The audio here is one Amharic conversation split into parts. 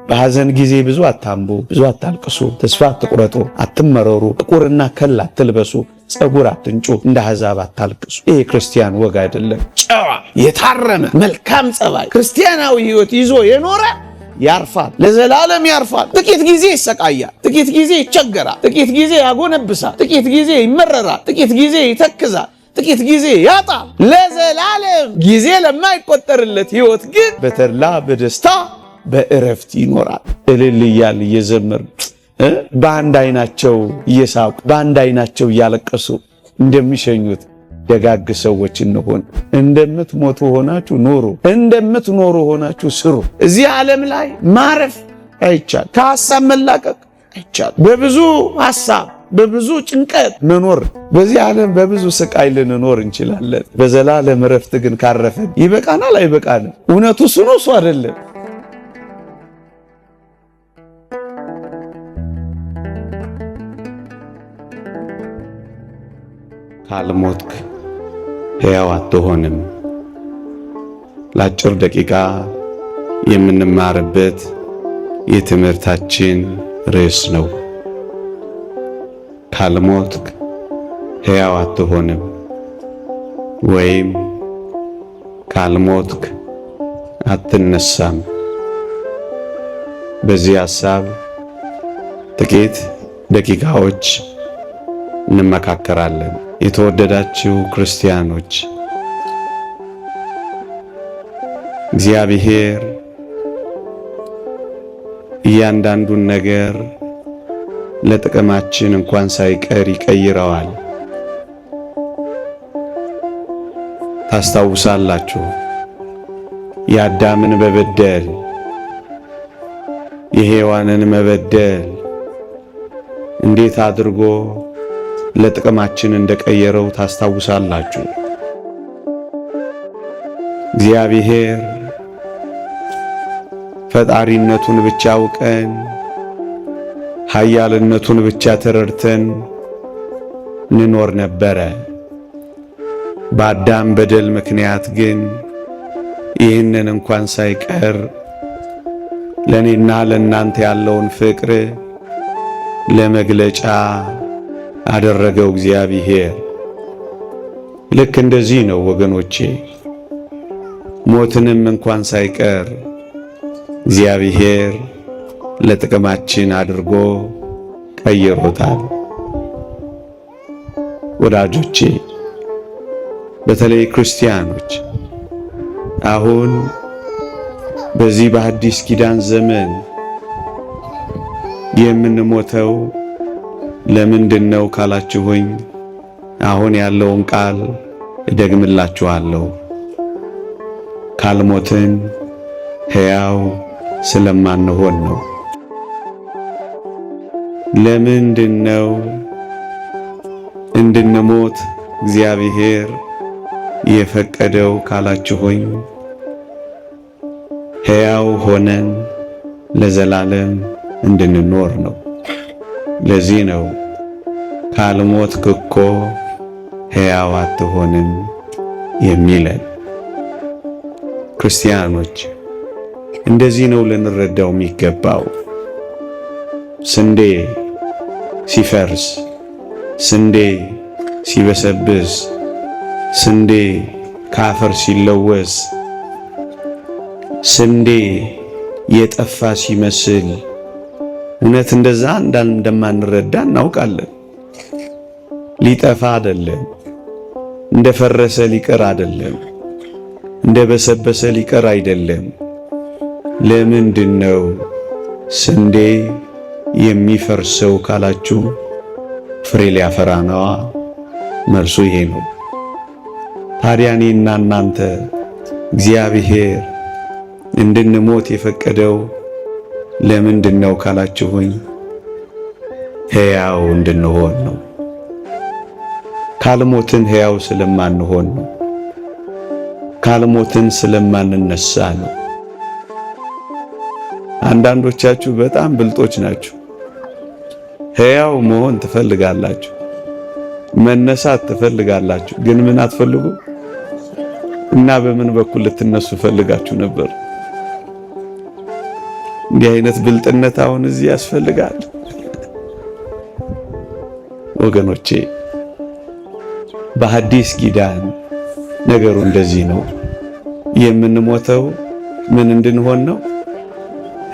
በሐዘን ጊዜ ብዙ አታምቡ፣ ብዙ አታልቅሱ፣ ተስፋ አትቁረጡ፣ አትመረሩ፣ ጥቁርና ከል አትልበሱ፣ ጸጉር አትንጩ፣ እንደ አሕዛብ አታልቅሱ። ይሄ ክርስቲያን ወግ አይደለም። ጨዋ የታረመ መልካም ጸባይ ክርስቲያናዊ ሕይወት ይዞ የኖረ ያርፋል፣ ለዘላለም ያርፋል። ጥቂት ጊዜ ይሰቃያል፣ ጥቂት ጊዜ ይቸገራል፣ ጥቂት ጊዜ ያጎነብሳል፣ ጥቂት ጊዜ ይመረራል፣ ጥቂት ጊዜ ይተክዛል፣ ጥቂት ጊዜ ያጣል። ለዘላለም ጊዜ ለማይቆጠርለት ሕይወት ግን በተድላ በደስታ በእረፍት ይኖራል። እልል እያል እየዘመር በአንድ አይናቸው እየሳቁ በአንድ አይናቸው እያለቀሱ እንደሚሸኙት ደጋግ ሰዎች እንሆን። እንደምትሞቱ ሆናችሁ ኑሩ፣ እንደምትኖሩ ሆናችሁ ስሩ። እዚህ ዓለም ላይ ማረፍ አይቻል፣ ከሐሳብ መላቀቅ አይቻል። በብዙ ሐሳብ በብዙ ጭንቀት መኖር፣ በዚህ ዓለም በብዙ ስቃይ ልንኖር እንችላለን። በዘላለም እረፍት ግን ካረፈን ይበቃናል አይበቃንም? እውነቱ እሱ ነው፣ እሱ አይደለም? ካልሞትክ ሕያው አትሆንም። ለአጭር ደቂቃ የምንማርበት የትምህርታችን ርዕስ ነው። ካልሞትክ ሕያው አትሆንም፣ ወይም ካልሞትክ አትነሳም። በዚህ ሐሳብ ጥቂት ደቂቃዎች እንመካከራለን። የተወደዳችሁ ክርስቲያኖች፣ እግዚአብሔር እያንዳንዱን ነገር ለጥቅማችን እንኳን ሳይቀር ይቀይረዋል። ታስታውሳላችሁ የአዳምን መበደል፣ የሔዋንን መበደል እንዴት አድርጎ ለጥቅማችን እንደቀየረው ታስታውሳላችሁ። እግዚአብሔር ፈጣሪነቱን ብቻ አውቀን ኃያልነቱን ብቻ ተረድተን እንኖር ነበረ። በአዳም በደል ምክንያት ግን ይህንን እንኳን ሳይቀር ለኔና ለናንተ ያለውን ፍቅር ለመግለጫ አደረገው እግዚአብሔር። ልክ እንደዚህ ነው ወገኖቼ፣ ሞትንም እንኳን ሳይቀር እግዚአብሔር ለጥቅማችን አድርጎ ቀይሮታል። ወዳጆቼ፣ በተለይ ክርስቲያኖች አሁን በዚህ በአዲስ ኪዳን ዘመን የምንሞተው ለምንድነው ካላችሁኝ፣ አሁን ያለውን ቃል እደግምላችኋለሁ። ካልሞትን ሕያው ስለማንሆን ነው። ለምንድነው እንድንሞት እግዚአብሔር የፈቀደው ካላችሁኝ፣ ሕያው ሆነን ለዘላለም እንድንኖር ነው። ለዚህ ነው ካልሞትክ እኮ ሕያው አትሆንም የሚለን። ክርስቲያኖች እንደዚህ ነው ልንረዳው የሚገባው። ስንዴ ሲፈርስ፣ ስንዴ ሲበሰብስ፣ ስንዴ ከአፈር ሲለወስ፣ ስንዴ የጠፋ ሲመስል እውነት እንደዛ እንደማንረዳ እናውቃለን። ሊጠፋ አይደለም፣ እንደፈረሰ ሊቀር አይደለም፣ እንደበሰበሰ ሊቀር አይደለም። ለምንድነው ስንዴ የሚፈርሰው ካላችሁ፣ ፍሬ ሊያፈራ ነዋ። መልሱ ይሄ ነው። ታዲያ እኔና እናንተ እግዚአብሔር እንድንሞት የፈቀደው ለምንድነው ካላችሁኝ፣ ሕያው እንድንሆን ነው። ካልሞትን ሕያው ስለማንሆን ነው። ካልሞትን ስለማንነሳ ነው። አንዳንዶቻችሁ በጣም ብልጦች ናችሁ። ሕያው መሆን ትፈልጋላችሁ፣ መነሳት ትፈልጋላችሁ፣ ግን ምን አትፈልጉ? እና በምን በኩል ልትነሱ ፈልጋችሁ ነበር? እንዲህ አይነት ብልጥነት አሁን እዚህ ያስፈልጋል ወገኖቼ። በሐዲስ ኪዳን ነገሩ እንደዚህ ነው። የምንሞተው ምን እንድንሆን ነው?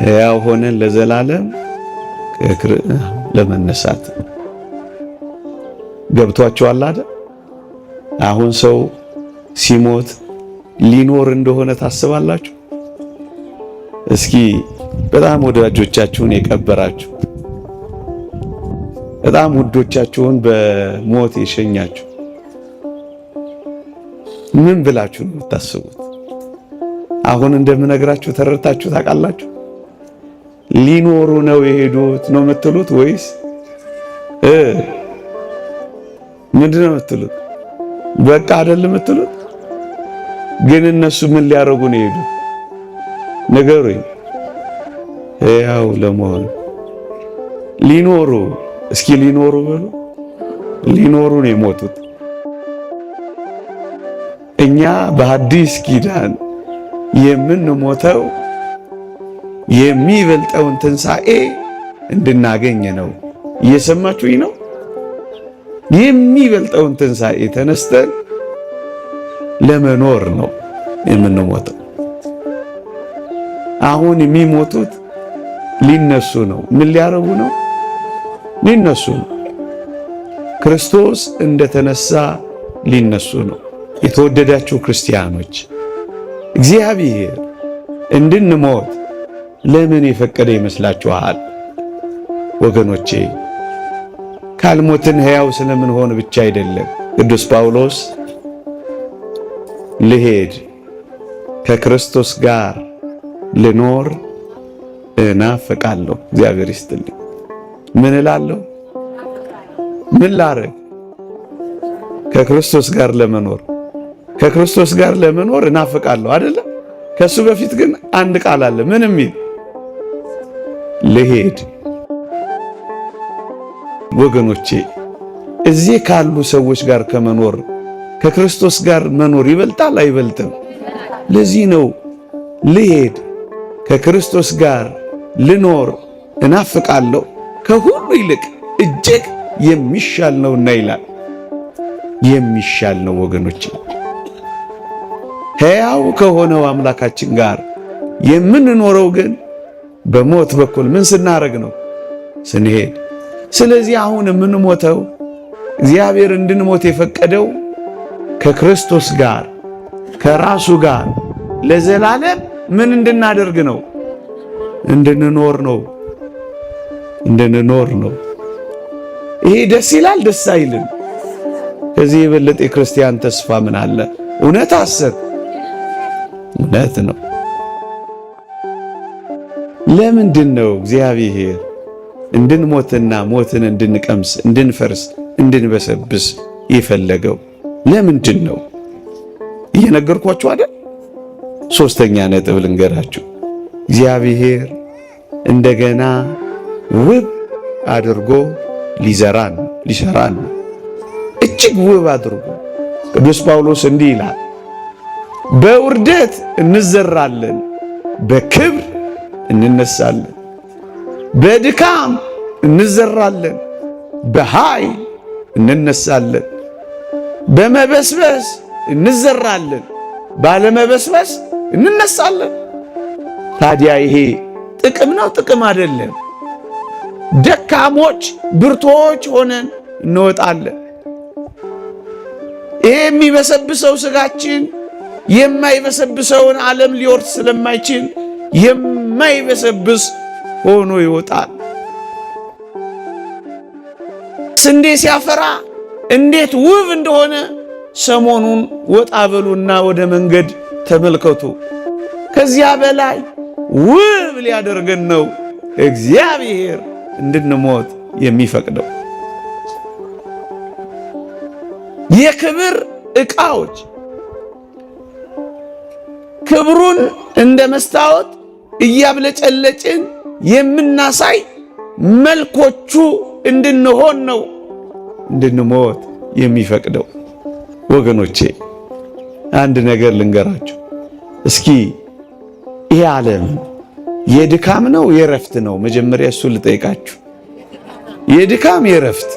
ሕያው ሆነን ለዘላለም ለመነሳት። ገብቷችኋል አይደል? አሁን ሰው ሲሞት ሊኖር እንደሆነ ታስባላችሁ? እስኪ በጣም ወዳጆቻችሁን የቀበራችሁ፣ በጣም ውዶቻችሁን በሞት የሸኛችሁ ምን ብላችሁ ነው የምታስቡት? አሁን እንደምነግራችሁ ተረድታችሁ ታውቃላችሁ? ሊኖሩ ነው የሄዱት ነው የምትሉት ወይስ ምንድን ነው የምትሉት? በቃ አይደለም የምትሉት? ግን እነሱ ምን ሊያደርጉ ነው የሄዱት? ንገሩኝ። ሕያው ለመሆን ሊኖሩ፣ እስኪ ሊኖሩ በሉ። ሊኖሩ ነው የሞቱት። እኛ በሐዲስ ኪዳን የምንሞተው የሚበልጠውን ትንሣኤ እንድናገኝ ነው። እየሰማችሁኝ ነው? የሚበልጠውን ትንሣኤ ተነስተን ለመኖር ነው የምንሞተው። አሁን የሚሞቱት ሊነሱ ነው። ምን ሊያረጉ ነው? ሊነሱ ነው። ክርስቶስ እንደተነሳ ሊነሱ ነው። የተወደዳችሁ ክርስቲያኖች እግዚአብሔር እንድንሞት ለምን የፈቀደ ይመስላችኋል? ወገኖቼ ካልሞትን ሕያው ስለምን ሆነ ብቻ አይደለም። ቅዱስ ጳውሎስ ልሄድ ከክርስቶስ ጋር ልኖር እናፍቃለሁ። እግዚአብሔር ይስጥልኝ። ምን እላለሁ? ምን ላረግ? ከክርስቶስ ጋር ለመኖር ከክርስቶስ ጋር ለመኖር እናፍቃለሁ አይደለም? ከሱ በፊት ግን አንድ ቃል አለ። ምን የሚል? ልሄድ። ወገኖቼ እዚህ ካሉ ሰዎች ጋር ከመኖር ከክርስቶስ ጋር መኖር ይበልጣል አይበልጥም? ለዚህ ነው ልሄድ ከክርስቶስ ጋር ልኖር እናፍቃለሁ ከሁሉ ይልቅ እጅግ የሚሻል ነውና ይላል። የሚሻል ነው ወገኖቼ። ሕያው ከሆነው አምላካችን ጋር የምንኖረው ግን በሞት በኩል ምን ስናረግ ነው? ስንሄድ። ስለዚህ አሁን የምንሞተው እግዚአብሔር እንድንሞት የፈቀደው ከክርስቶስ ጋር ከራሱ ጋር ለዘላለም ምን እንድናደርግ ነው? እንድንኖር ነው። እንድንኖር ነው። ይሄ ደስ ይላል? ደስ አይልም? ከዚህ የበለጠ የክርስቲያን ተስፋ ምን አለ? እውነት ሐሰት? እውነት ነው። ለምንድን ነው እግዚአብሔር እንድንሞትና ሞትን እንድንቀምስ እንድንፈርስ እንድንበሰብስ የፈለገው? ለምንድን ነው? እየነገርኳችሁ አይደል? ሶስተኛ ነጥብ ልንገራችሁ። እግዚአብሔር እንደገና ውብ አድርጎ ሊሰራን እጅግ ውብ አድርጎ። ቅዱስ ጳውሎስ እንዲህ ይላል፣ በውርደት እንዘራለን፣ በክብር እንነሳለን። በድካም እንዘራለን፣ በኃይል እንነሳለን። በመበስበስ እንዘራለን፣ ባለመበስበስ እንነሳለን። ታዲያ ይሄ ጥቅም ነው? ጥቅም አይደለም። ደካሞች ብርቶች ሆነን እንወጣለን። ይሄ የሚበሰብሰው ስጋችን የማይበሰብሰውን ዓለም ሊወርስ ስለማይችል የማይበሰብስ ሆኖ ይወጣል። ስንዴ ሲያፈራ እንዴት ውብ እንደሆነ ሰሞኑን ወጣ በሉና ወደ መንገድ ተመልከቱ። ከዚያ በላይ ውብ ሊያደርገን ነው እግዚአብሔር እንድንሞት የሚፈቅደው። የክብር ዕቃዎች ክብሩን እንደ መስታወት እያብለጨለጭን የምናሳይ መልኮቹ እንድንሆን ነው እንድንሞት የሚፈቅደው። ወገኖቼ አንድ ነገር ልንገራችሁ እስኪ። ይህ ዓለም የድካም ነው የረፍት ነው? መጀመሪያ እሱ ልጠይቃችሁ። የድካም የረፍት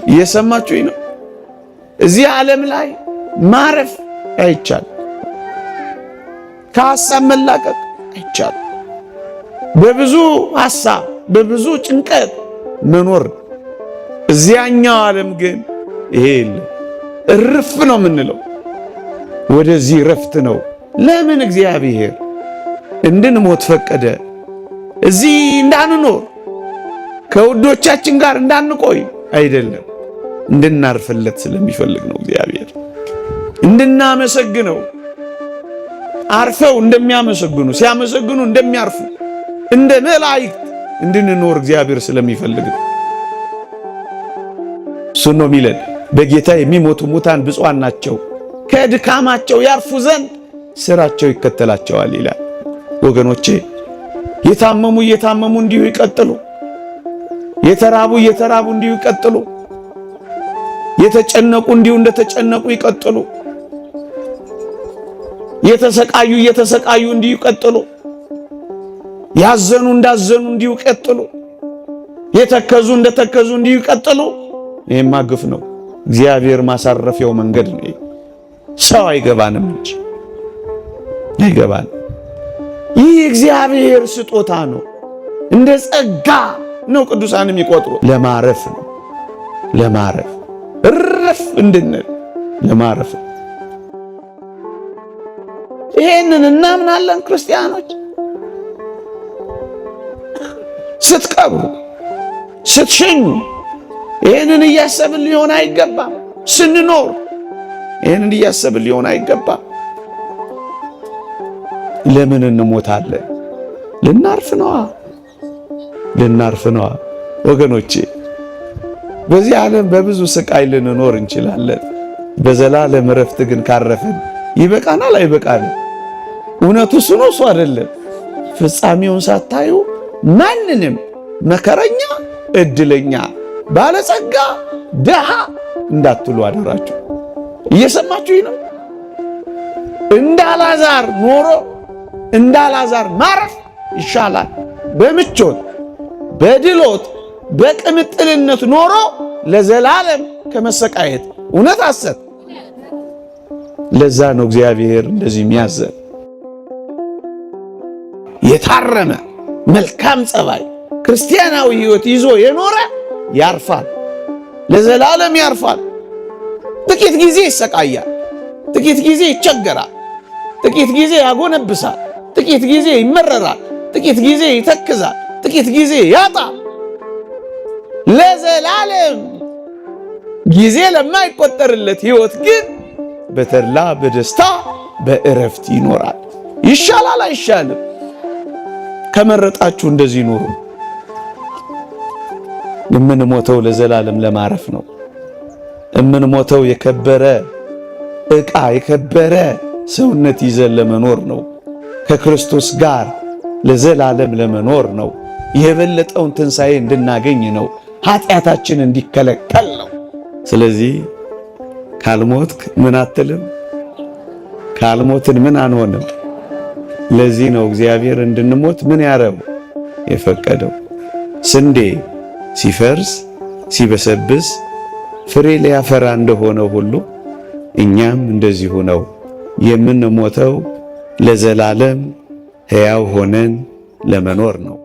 እየሰማችሁኝ ነው? እዚህ ዓለም ላይ ማረፍ አይቻል፣ ከሐሳብ መላቀቅ አይቻል። በብዙ ሐሳብ በብዙ ጭንቀት መኖር። እዚያኛው ዓለም ግን ይሄ እርፍ ነው የምንለው። ወደዚህ ረፍት ነው። ለምን እግዚአብሔር እንድንሞት ፈቀደ? እዚህ እንዳንኖር ከውዶቻችን ጋር እንዳንቆይ አይደለም፣ እንድናርፍለት ስለሚፈልግ ነው። እግዚአብሔር እንድናመሰግነው፣ አርፈው እንደሚያመሰግኑ ሲያመሰግኑ እንደሚያርፉ እንደ መላእክት እንድንኖር እግዚአብሔር ስለሚፈልግ ነው። እሱ ነው የሚለን በጌታ የሚሞቱ ሙታን ብፁዓን ናቸው ከድካማቸው ያርፉ ዘንድ ስራቸው ይከተላቸዋል ይላል። ወገኖቼ የታመሙ እየታመሙ እንዲሁ ይቀጥሉ፣ የተራቡ እየተራቡ እንዲሁ ይቀጥሉ፣ የተጨነቁ እንዲሁ እንደተጨነቁ ይቀጥሉ፣ የተሰቃዩ እየተሰቃዩ እንዲሁ ይቀጥሉ፣ ያዘኑ እንዳዘኑ እንዲሁ ይቀጥሉ፣ የተከዙ እንደተከዙ እንዲሁ ይቀጥሉ። ይሄማ ግፍ ነው። እግዚአብሔር ማሳረፊያው መንገድ ነው። ሰው አይገባንም እንጂ አይገባን። ይህ እግዚአብሔር ስጦታ ነው። እንደ ጸጋ ነው ቅዱሳን የሚቆጥሩ። ለማረፍ ነው። ለማረፍ እረፍ እንድንል ለማረፍ። ይሄንን እናምናለን ክርስቲያኖች። ስትቀብሩ ስትሸኙ ይሄንን እያሰብን ሊሆን አይገባም። ስንኖር ይሄንን እያሰብን ሊሆን አይገባም። ለምን እንሞታለን? ልናርፍ ነዋ። ልናርፍ ነዋ ወገኖቼ። በዚህ ዓለም በብዙ ስቃይ ልንኖር እንችላለን። በዘላለም እረፍት ግን ካረፍን ይበቃናል አይበቃንም? እውነቱ እሱ ነው እሱ አይደለም? ፍጻሜውን ሳታዩ ማንንም መከረኛ፣ እድለኛ፣ ባለጸጋ፣ ደሃ እንዳትሉ አደራችሁ። እየሰማችሁኝ ነው? እንዳላዛር ኖሮ እንዳላዛር ማረፍ ይሻላል። በምቾት በድሎት በቅምጥልነት ኖሮ ለዘላለም ከመሰቃየት እውነት አሰብ። ለዛ ነው እግዚአብሔር እንደዚህ የሚያዘን። የታረመ መልካም ጸባይ ክርስቲያናዊ ሕይወት ይዞ የኖረ ያርፋል፣ ለዘላለም ያርፋል። ጥቂት ጊዜ ይሰቃያል፣ ጥቂት ጊዜ ይቸገራል፣ ጥቂት ጊዜ ያጎነብሳል፣ ጥቂት ጊዜ ይመረራል፣ ጥቂት ጊዜ ይተክዛል፣ ጥቂት ጊዜ ያጣል። ለዘላለም ጊዜ ለማይቆጠርለት ሕይወት ግን በተድላ በደስታ በእረፍት ይኖራል። ይሻላል አይሻልም? ከመረጣችሁ እንደዚህ ኑሩ። የምንሞተው ለዘላለም ለማረፍ ነው። የምንሞተው የከበረ ዕቃ የከበረ ሰውነት ይዘን ለመኖር ነው። ከክርስቶስ ጋር ለዘላለም ለመኖር ነው። የበለጠውን ትንሣኤ እንድናገኝ ነው። ኃጢአታችን እንዲከለከል ነው። ስለዚህ ካልሞትክ ምን አትልም? ካልሞትን ምን አንሆንም? ለዚህ ነው እግዚአብሔር እንድንሞት ምን ያረገው የፈቀደው። ስንዴ ሲፈርስ ሲበሰብስ ፍሬ ሊያፈራ እንደሆነው ሁሉ እኛም እንደዚሁ ነው የምንሞተው ለዘላለም ሕያው ሆነን ለመኖር ነው።